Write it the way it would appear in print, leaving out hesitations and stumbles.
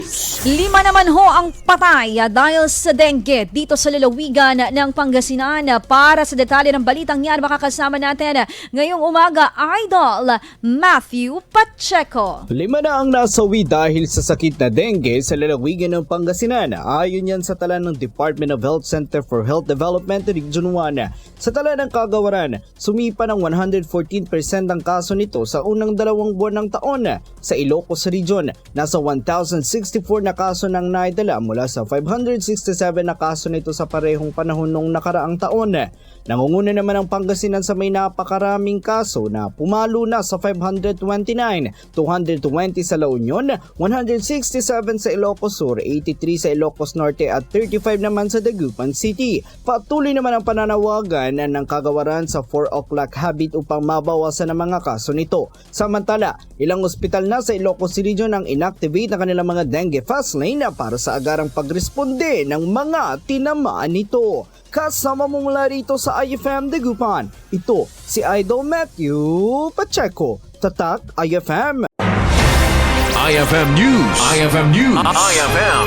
5 naman ho ang patay dahil sa dengue dito sa lalawigan ng Pangasinan. Para sa detalye ng balitang yan, makakasama natin ngayong umaga, Idol Matthew Pacheco. 5 na ang nasawi dahil sa sakit na dengue sa lalawigan ng Pangasinan. Ayon yan sa tala ng Department of Health Center for Health Development Region 1. Sa tala ng kagawaran, sumipa ng 114% ang kaso nito sa unang 2 buwan ng taon. Sa Ilocos Region, nasa 1,064 na kaso nang naidala mula sa 567 na kaso nito sa parehong panahon nung nakaraang taon. Nangunguna naman ang Pangasinan sa may napakaraming kaso na pumalo na sa 529, 220 sa La Union, 167 sa Ilocos Sur, 83 sa Ilocos Norte at 35 naman sa Dagupan City. Patuloy naman ang pananawagan ng kagawaran sa 4 o'clock habit upang mabawasan ang mga kaso nito. Samantala, ilang ospital na sa Ilocos Region ang inactivate na kanilang mga dengue fast lane para sa agarang pagresponde ng mga tinamaan nito. Kasama mo mula rito sa IFM Dagupan, ito si Idol Matthew Pacheco, Tatak IFM. IFM News. IFM News. IFM.